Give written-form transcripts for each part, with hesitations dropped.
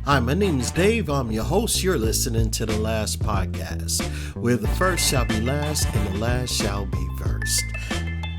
Hi, my name is Dave. I'm your host. You're listening to The Last Podcast, where the first shall be last and the last shall be first.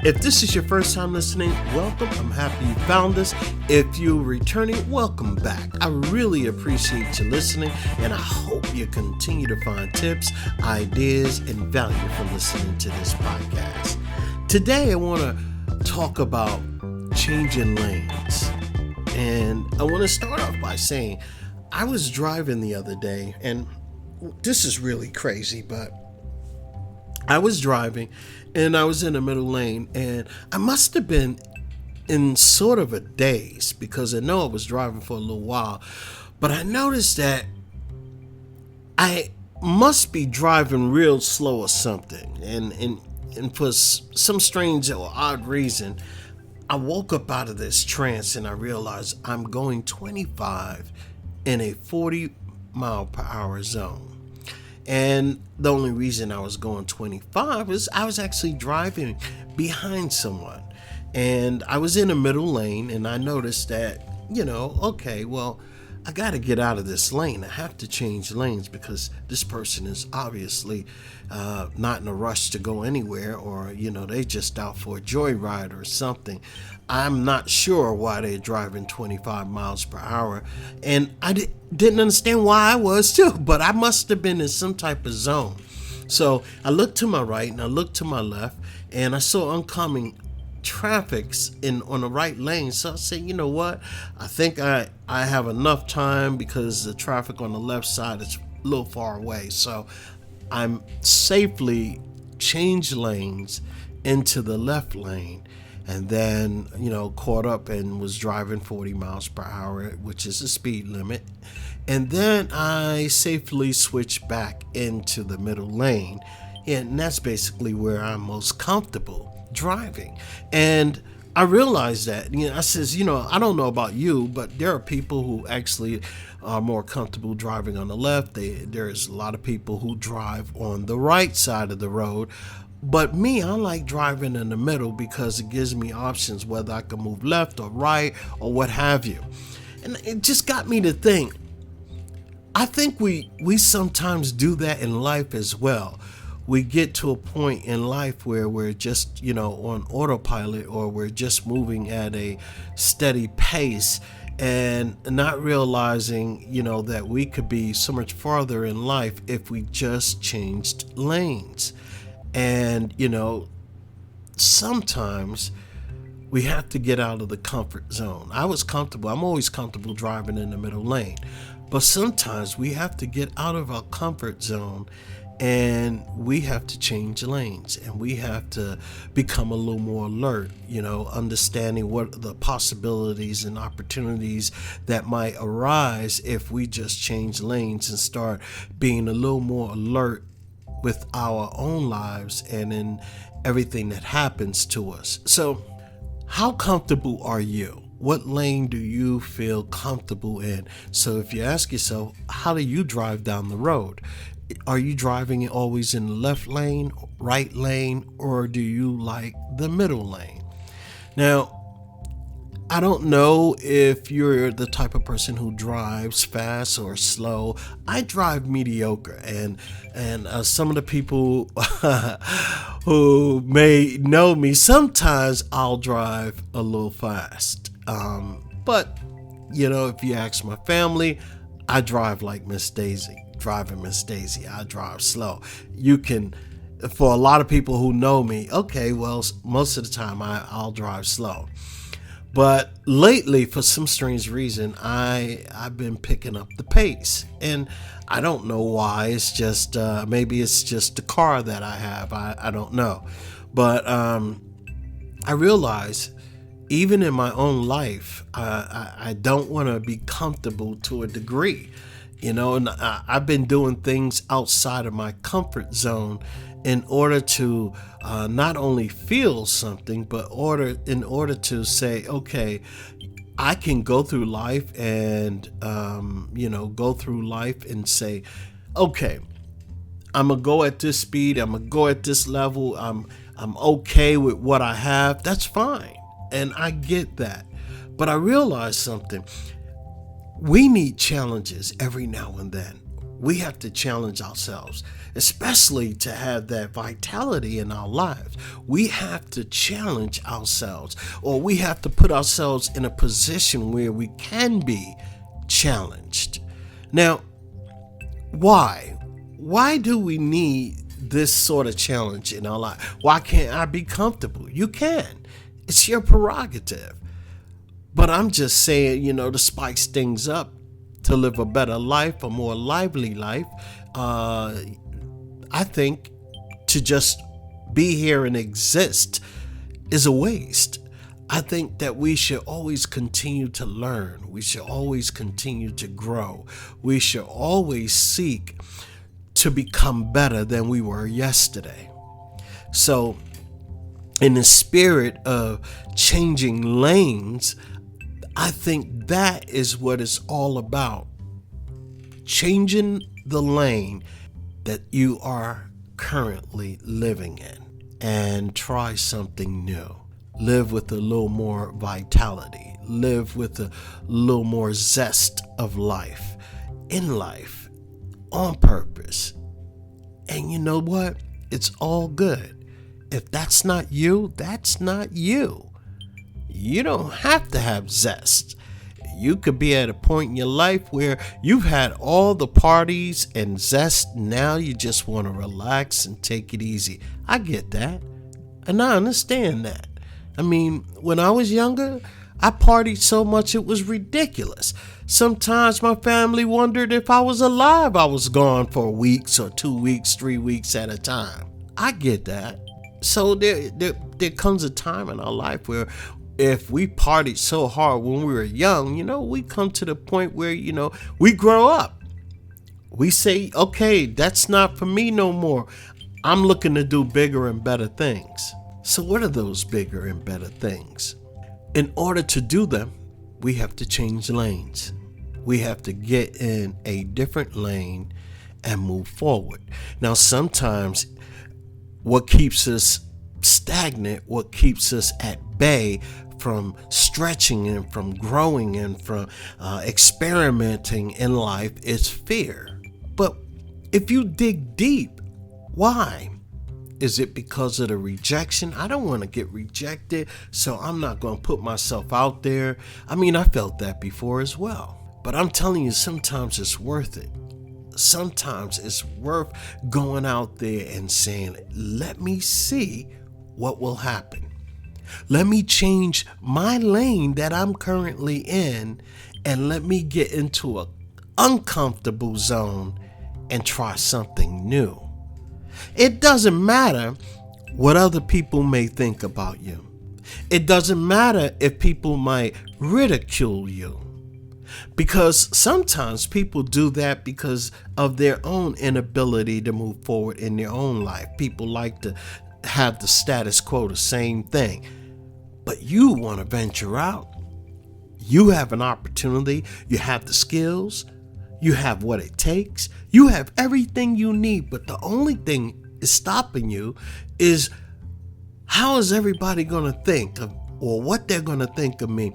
If this is your first time listening, welcome. I'm happy you found us. If you're returning, welcome back. I really appreciate you listening, and I hope you continue to find tips, ideas, and value from listening to this podcast. Today, I want to talk about changing lanes. And I want to start off by saying, I was driving the other day, and this is really crazy, but I was driving and I was in the middle lane, and I must have been in sort of a daze because I know I was driving for a little while, but I noticed that I must be driving real slow or something, and for some strange or odd reason, I woke up out of this trance and I realized I'm going 25 in a 40 mile per hour zone. And the only reason I was going 25 was I was actually driving behind someone. And I was in the middle lane, and I noticed that, okay, well, I got to get out of this lane. I have to change lanes because this person is obviously not in a rush to go anywhere, or, they just out for a joyride or something. I'm not sure why they're driving 25 miles per hour. And I didn't understand why I was too, but I must have been in some type of zone. So I looked to my right and I looked to my left, and I saw oncoming traffic's on the right lane. So I said, you know what, I think I have enough time because the traffic on the left side is a little far away. So I'm safely changed lanes into the left lane, and then caught up and was driving 40 miles per hour, which is the speed limit. And then I safely switched back into the middle lane, and that's basically where I'm most comfortable driving. And I realized that, I says, I don't know about you, but there are people who actually are more comfortable driving on the left. There's a lot of people who drive on the right side of the road. But me, I like driving in the middle because it gives me options whether I can move left or right or what have you. And it just got me to think, I think we sometimes do that in life as well. We get to a point in life where we're just, on autopilot, or we're just moving at a steady pace and not realizing, that we could be so much farther in life if we just changed lanes. And, sometimes we have to get out of the comfort zone. I'm always comfortable driving in the middle lane, but sometimes we have to get out of our comfort zone, and we have to change lanes, and we have to become a little more alert, understanding what the possibilities and opportunities that might arise if we just change lanes and start being a little more alert with our own lives and in everything that happens to us. So, how comfortable are you? What lane do you feel comfortable in? So if you ask yourself, how do you drive down the road? Are you driving always in the left lane, right lane, or do you like the middle lane? Now, I don't know if you're the type of person who drives fast or slow. I drive mediocre, and some of the people who may know me, sometimes I'll drive a little fast. But if you ask my family, I drive like Miss Daisy. Driving Miss Daisy, I drive slow. For a lot of people who know me, okay, well, most of the time I'll drive slow. But lately, for some strange reason, I've been picking up the pace, and I don't know why. It's just maybe it's just the car that I have. I don't know, but I realize even in my own life, I don't want to be comfortable to a degree, and I've been doing things outside of my comfort zone in order to not only feel something, but in order to say, okay, I can go through life and say, okay, I'm gonna go at this speed, I'm gonna go at this level, I'm okay with what I have. That's fine, and I get that. But I realized something. We need challenges every now and then. We have to challenge ourselves, especially to have that vitality in our lives. We have to challenge ourselves, or we have to put ourselves in a position where we can be challenged. Now, why? Why do we need this sort of challenge in our life? Why can't I be comfortable? You can. It's your prerogative. But I'm just saying, to spice things up, to live a better life, a more lively life, I think to just be here and exist is a waste. I think that we should always continue to learn. We should always continue to grow. We should always seek to become better than we were yesterday. So, in the spirit of changing lanes, I think that is what it's all about. Changing the lane that you are currently living in and try something new. Live with a little more vitality. Live with a little more zest of life, in life, on purpose. And you know what? It's all good. If that's not you, that's not you. You don't have to have zest. You could be at a point in your life where you've had all the parties and zest. Now you just want to relax and take it easy. I get that. And I understand that. I mean, when I was younger, I partied so much it was ridiculous. Sometimes my family wondered if I was alive. I was gone for weeks or 2 weeks, 3 weeks at a time. I get that. So there comes a time in our life where if we partied so hard when we were young, we come to the point where, we grow up. We say, okay, that's not for me no more. I'm looking to do bigger and better things. So what are those bigger and better things? In order to do them, we have to change lanes. We have to get in a different lane and move forward. Now, sometimes what keeps us stagnant, what keeps us at bay from stretching and from growing and from experimenting in life is fear. But if you dig deep, why? Is it because of the rejection? I don't want to get rejected, so I'm not going to put myself out there. I mean, I felt that before as well. But I'm telling you, sometimes it's worth it. Sometimes it's worth going out there and saying, let me see what will happen. Let me change my lane that I'm currently in, and let me get into an uncomfortable zone and try something new. It doesn't matter what other people may think about you. It doesn't matter if people might ridicule you. Because sometimes people do that because of their own inability to move forward in their own life. People like to have the status quo, the same thing. But you want to venture out. You have an opportunity. You have the skills. You have what it takes. You have everything you need. But the only thing is stopping you is how is everybody going to think of, or what they're going to think of me.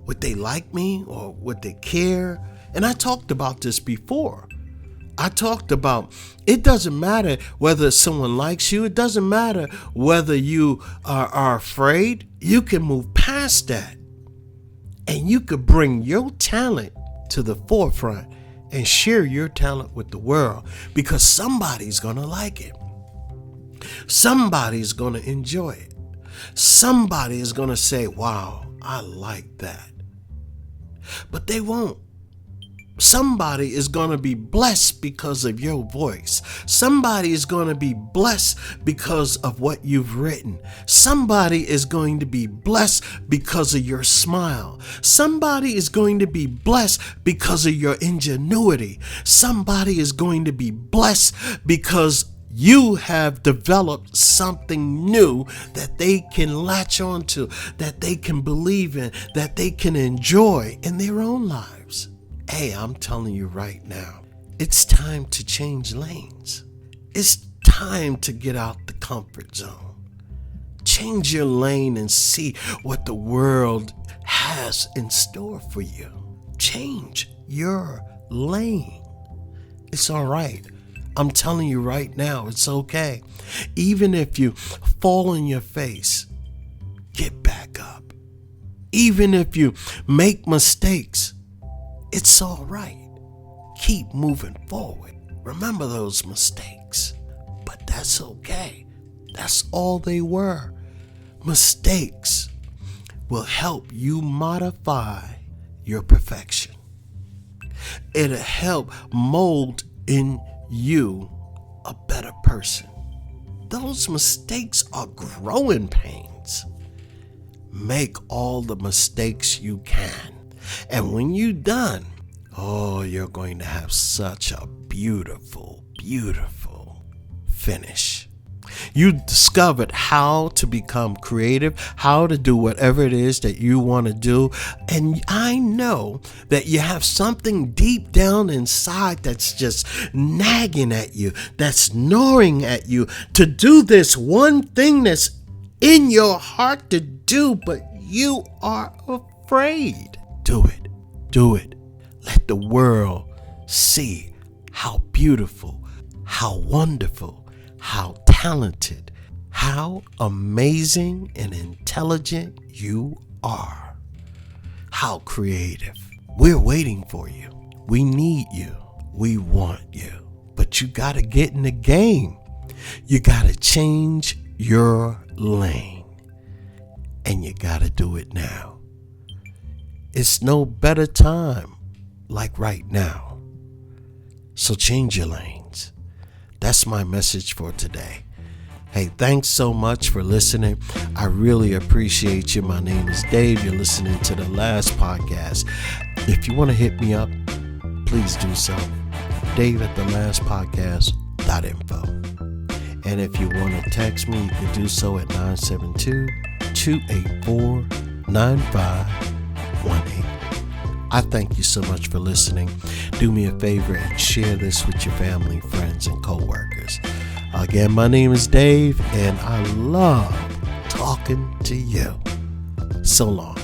Would they like me, or would they care? And I talked about this before. I talked about it doesn't matter whether someone likes you. It doesn't matter whether you are afraid. You can move past that. And you could bring your talent to the forefront and share your talent with the world, because somebody's going to like it. Somebody's going to enjoy it. Somebody is going to say, wow, I like that. But they won't. Somebody is going to be blessed because of your voice. Somebody is going to be blessed because of what you've written. Somebody is going to be blessed because of your smile. Somebody is going to be blessed because of your ingenuity. Somebody is going to be blessed because you have developed something new that they can latch on to, that they can believe in, that they can enjoy in their own lives. Hey, I'm telling you right now, it's time to change lanes. It's time to get out the comfort zone. Change your lane and see what the world has in store for you. Change change your lane. It's all right. I'm telling you right now, it's okay. Even if you fall on your face, get back up. Even if you make mistakes, it's all right. Keep moving forward. Remember those mistakes, but that's okay. That's all they were. Mistakes will help you modify your perfection. It'll help mold in you a better person. Those mistakes are growing pains. Make all the mistakes you can. And when you're done, you're going to have such a beautiful, beautiful finish. You discovered how to become creative, how to do whatever it is that you want to do. And I know that you have something deep down inside that's just nagging at you, that's gnawing at you to do this one thing that's in your heart to do, but you are afraid. Do it. Do it. Let the world see how beautiful, how wonderful, how talented, how amazing and intelligent you are. How creative. We're waiting for you. We need you. We want you. But you got to get in the game. You got to change your lane. And you got to do it now. It's no better time like right now. So change your lanes. That's my message for today. Hey, thanks so much for listening. I really appreciate you. My name is Dave. You're listening to the last podcast. If you want to hit me up, please do so. Dave@thelastpodcast.info. And if you want to text me, you can do so at 972-284-9518. I thank you so much for listening. Do me a favor and share this with your family, friends, and coworkers. Again, my name is Dave, and I love talking to you. So long.